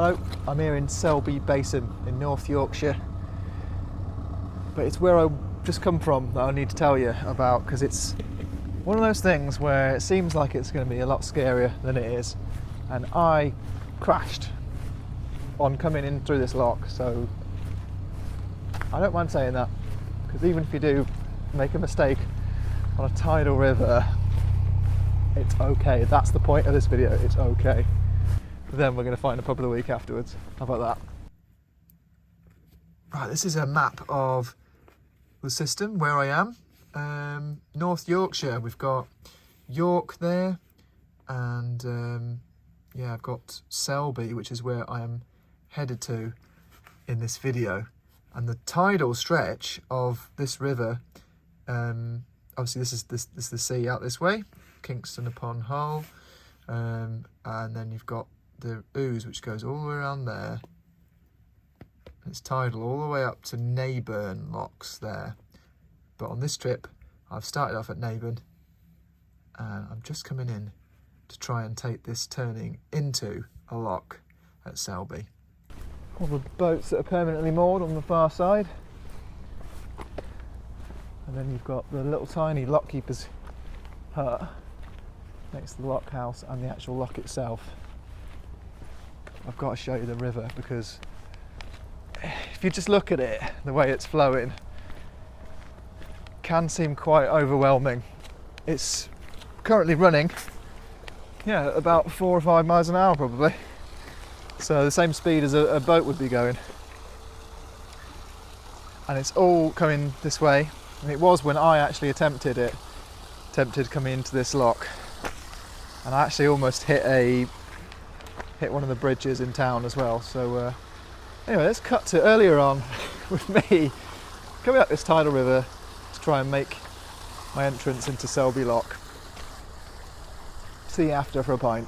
Hello, I'm here in Selby Basin in North Yorkshire, but it's where I just come from that I need to tell you about, because it's one of those things where it seems like it's going to be a lot scarier than it is, and I crashed on coming in through this lock, so I don't mind saying that, because even if you do make a mistake on a tidal river, it's okay. That's the point of this video, it's okay. Then we're going to find a pub of the week afterwards. How about that? Right, this is a map of the system where I am. North Yorkshire, we've got York there, and yeah, I've got Selby, which is where I am headed to in this video. And the tidal stretch of this river, obviously this is the sea out this way, Kingston upon Hull, and then you've got the Ouse, which goes all the way around there. It's tidal all the way up to Neyburn locks there. But on this trip, I've started off at Neyburn, and I'm just coming in to try and take this turning into a lock at Selby. All the boats that are permanently moored on the far side. And then you've got the little tiny lockkeeper's hut next to the lock house and the actual lock itself. I've got to show you the river, because if you just look at it, the way it's flowing can seem quite overwhelming. It's currently running, yeah, about 4 or 5 miles an hour probably. So the same speed as a boat would be going. And it's all coming this way. And it was when I actually attempted coming into this lock. And I actually almost hit one of the bridges in town as well. So anyway, let's cut to earlier on with me coming up this tidal river to try and make my entrance into Selby Lock. See you after for a pint.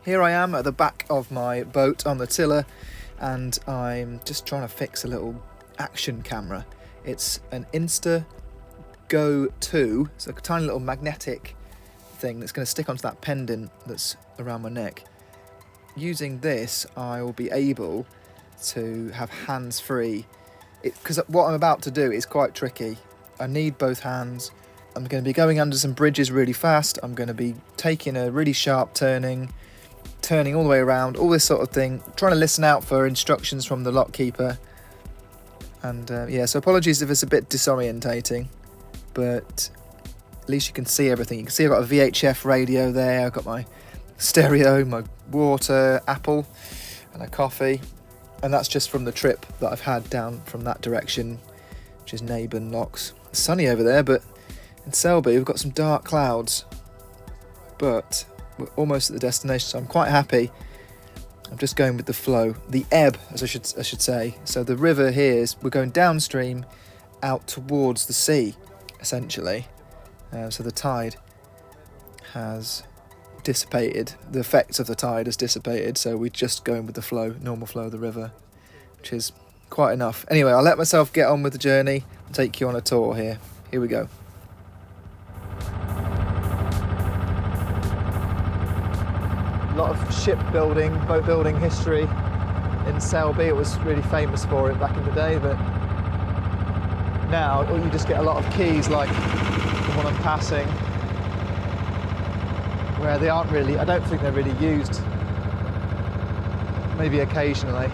Here I am at the back of my boat on the tiller, and I'm just trying to fix a little action camera. It's an Insta Go 2, it's a tiny little magnetic thing that's going to stick onto that pendant that's around my neck. Using this, I will be able to have hands-free, because what I'm about to do is quite tricky. I need both hands. I'm going to be going under some bridges really fast. I'm going to be taking a really sharp turning all the way around, all this sort of thing, trying to listen out for instructions from the lockkeeper. And yeah, so apologies if it's a bit disorientating, but at least you can see everything. You can see I've got a VHF radio there, I've got my stereo, my water, apple, and a coffee. And that's just from the trip that I've had down from that direction, which is Neyburn Locks. It's sunny over there, but in Selby we've got some dark clouds. But we're almost at the destination, so I'm quite happy. I'm just going with the flow, the ebb, as I should say. So the river here is, we're going downstream out towards the sea, essentially. So the tide has dissipated, the effects of the tide has dissipated, so we're just going with the flow, normal flow of the river, which is quite enough. Anyway, I'll let myself get on with the journey and take you on a tour here. Here we go. A lot of shipbuilding, boat building history in Selby. It was really famous for it back in the day, but now you just get a lot of quays like the one I'm passing, where they aren't really, I don't think they're really used, maybe occasionally.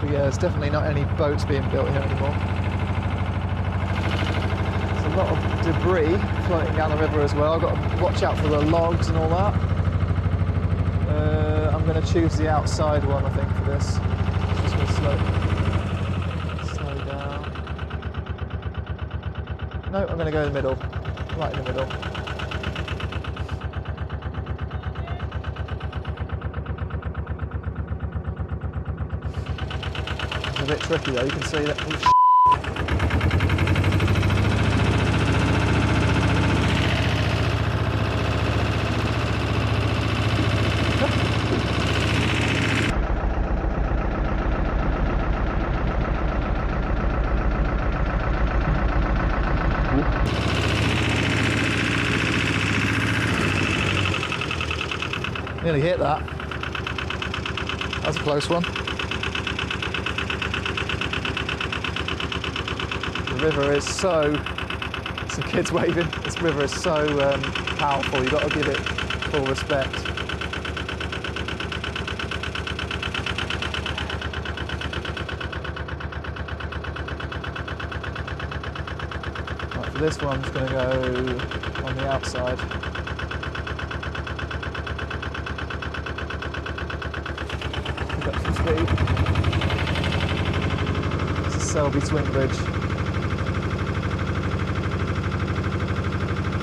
But yeah, there's definitely not any boats being built here anymore. A lot of debris floating down the river as well. I've got to watch out for the logs and all that. I'm going to choose the outside one, I think, for this. Just going to slow down. No, I'm going to go in the middle, right in the middle. It's a bit tricky though, you can see that. nearly hit that. That's a close one. The river is so... Some kids waving. This river is so powerful. You've got to give it full respect. Right, for this one, I'm just going to go on the outside. Pick up some speed. It's a Selby swing bridge.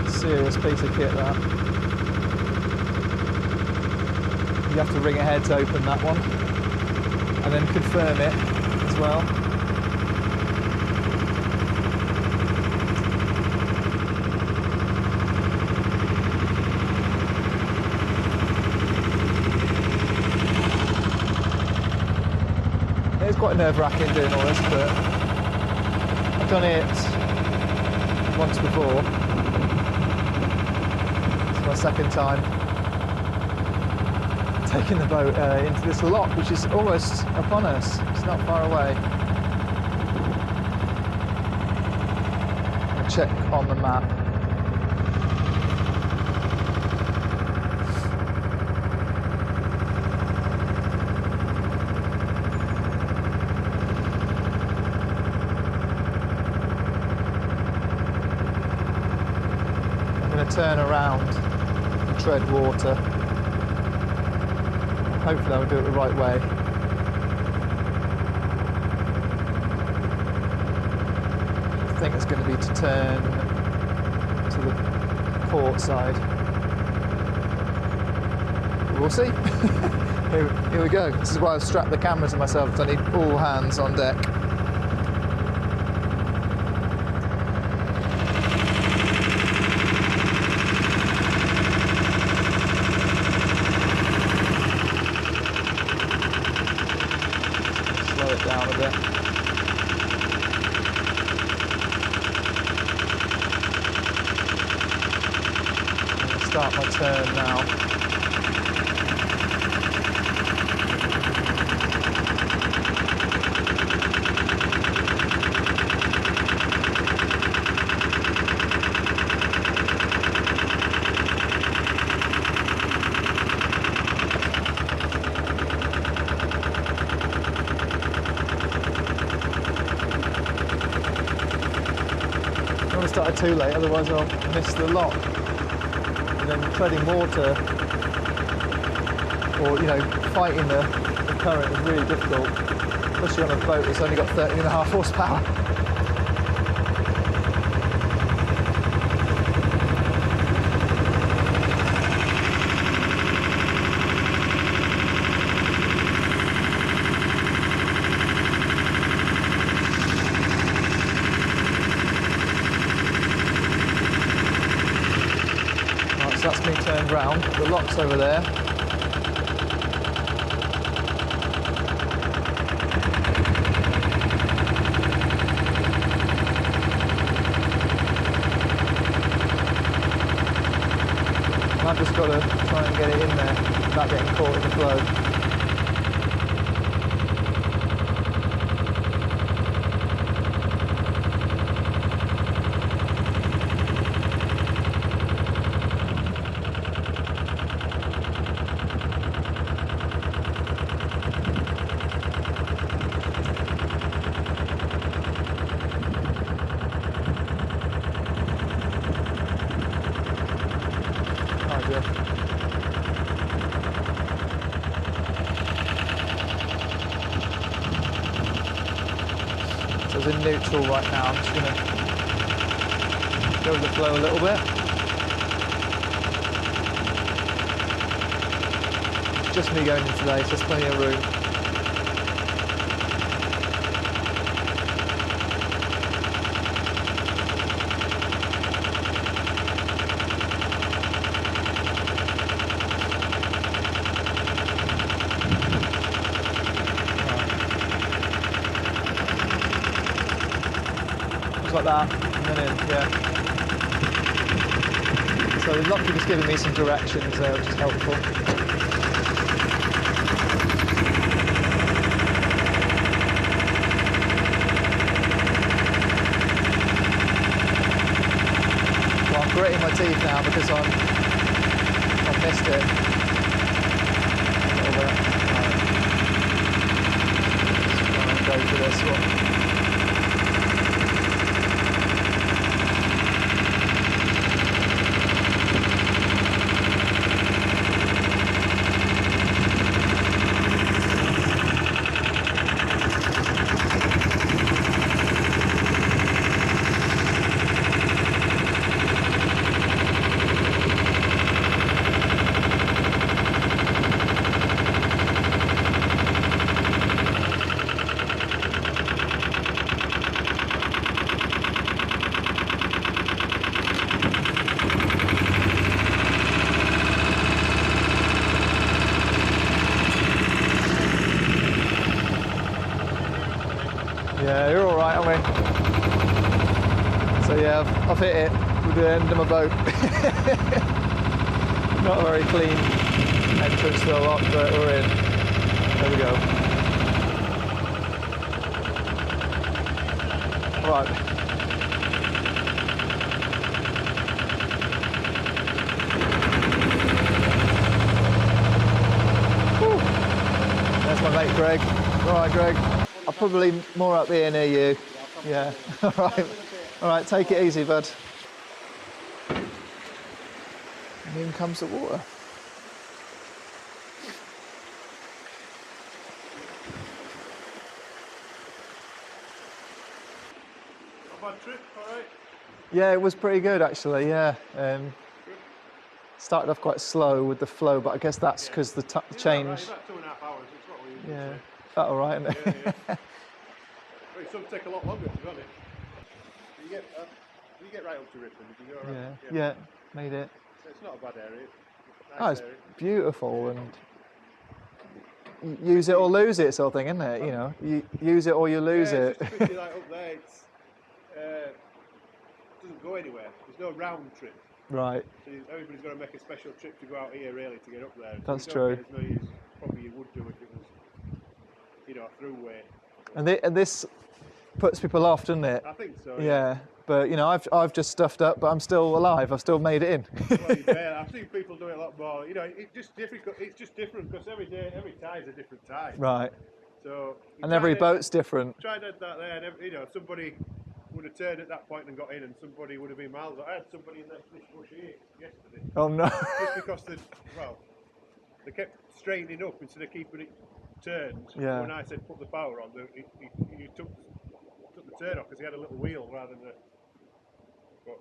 Serious piece of kit, that. You have to ring ahead to open that one and then confirm it as well. It's quite nerve-wracking doing all this, but I've done it once before. My second time taking the boat into this lock, which is almost upon us. It's not far away. I'll check on the map. I'm going to turn around, tread water. Hopefully I'll do it the right way. I think it's going to be to turn to the port side. We'll see. Here we go. This is why I've strapped the camera to myself, because I need all hands on deck. Down a bit. I'm going to start my turn now. I started too late, otherwise I'll miss the lock. And then treading water, or fighting the current is really difficult, especially on a boat that's only got 13.5 horsepower. So that's me turned round, the lock's over there. And I've just got to try and get it in there without getting caught in the flow. So it's in neutral right now. I'm just going to go with the flow a little bit. It's just me going in today, so there's plenty of room. Like that, and then in, yeah. So the lock is giving me some directions there, which is helpful. gritting my teeth now because I've missed it a little bit. Right. Go for this one. Yeah, you're all right, aren't we? So yeah, I've hit it with the end of my boat. Not a very clean entrance to the lock, but we're in. There we go. Right. Whew. There's my mate Greg. All right, Greg. I'm probably more up here near you. Yeah. All right. All right. Take it easy, bud. And in comes the water. Not bad trip, all right? Yeah, it was pretty good actually. Yeah. Started off quite slow with the flow, but I guess that's because the change. Right, about 2.5 hours. It's what we usually say. Felt all right, isn't it? Yeah. Well, some take a lot longer to be honest. You get right up to Ripon. Did you go around? Yeah, made it. It's not a bad area. Nice it's area. Beautiful and use it or lose it sort of thing, isn't it? You know, you use it or you lose it. It's pretty like up there. It's doesn't go anywhere. There's no round trip. Right. So everybody's got to make a special trip to go out here really to get up there. That's so true. As many as probably you would do if it was, you know, a throughway. And this puts people off, doesn't it? I think so. Yeah. But you know, I've just stuffed up, but I'm still alive. I've still made it in. Well, you bet. I've seen people do it a lot more. You know, it's just different because every tie is a different tie. Right. So. And every boat's different. Try that there, and you know, somebody would have turned at that point and got in, and somebody would have been miles. I had somebody in this bush here yesterday. Oh no! Just because they kept straightening up instead of keeping it turned. Yeah. When I said put the power on, he took the turn off because he had a little wheel rather than. But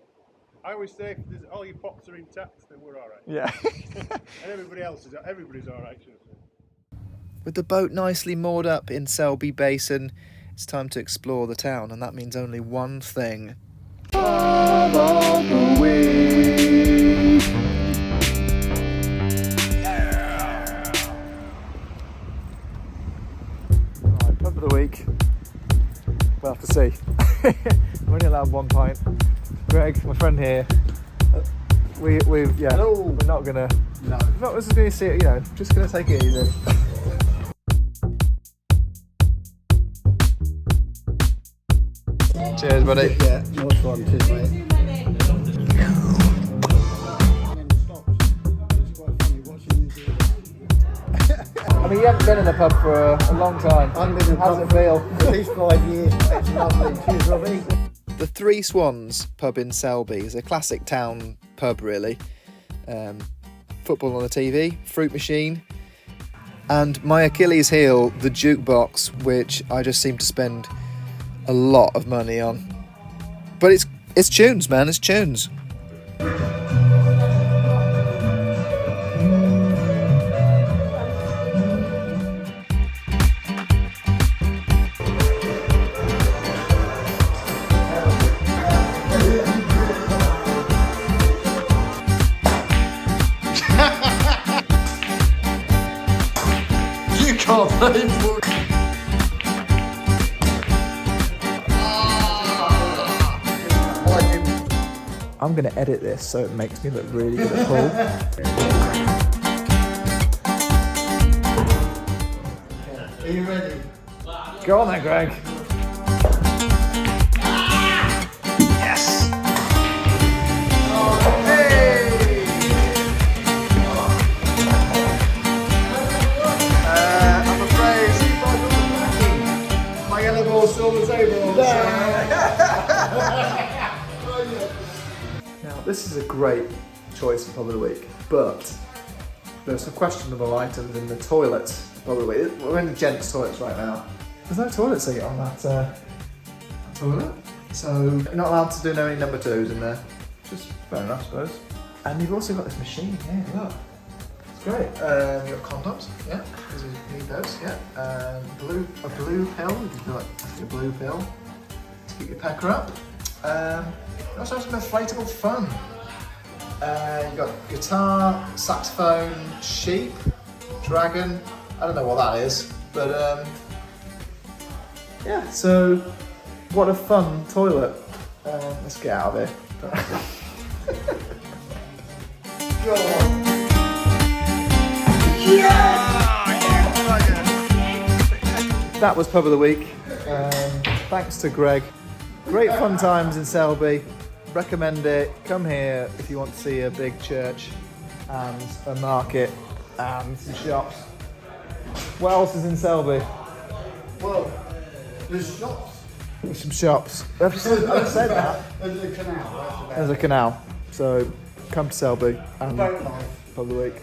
I always say, if all your pots are intact, then we're all right. Yeah. And everybody's all right. With the boat nicely moored up in Selby Basin, it's time to explore the town, and that means only one thing. Follow the wind. Yeah. Right, pub of the week. We'll have to see. I'm only allowed 1 pint. Greg, my friend here. Hello. We're not gonna. No. Not just gonna see it. You know, just gonna take it easy. Cheers, buddy. Yeah, nice one. Cheers, mate. I mean, you haven't been in a pub for a long time. I haven't been in a How pub does it feel? at least 5 years. It's lovely. Cheers, Robbie. The Three Swans pub in Selby is a classic town pub, really. Football on the TV, fruit machine, and my Achilles heel, the jukebox, which I just seem to spend a lot of money on. But it's tunes, man. It's tunes. I'm going to edit this so it makes me look really good at pool. Are you ready? Go on then, Greg. Yes! on the table. Now, this is a great choice for Pub of the Week, but there's some questionable items in the toilets. By the way, we're in the gents' toilets right now. There's no toilet seat on that toilet, so you're not allowed to do any number twos in there. Which is fair enough, I suppose. And you've also got this machine here. Look, it's great. You've got condoms, yeah, because you need those, yeah. A blue pill. You can do like a blue pill to keep your pecker up. You also have some inflatable fun. You've got guitar, saxophone, sheep, dragon. I don't know what that is, but yeah. So, what a fun toilet. Let's get out of here. Go on. That was Pub of the Week. Thanks to Greg. Great fun times in Selby. Recommend it. Come here if you want to see a big church and a market and some shops. What else is in Selby? Well, there's shops. There's some shops. I've just said that. There's a canal. There's a canal. So come to Selby and Boat life. Pub of the Week.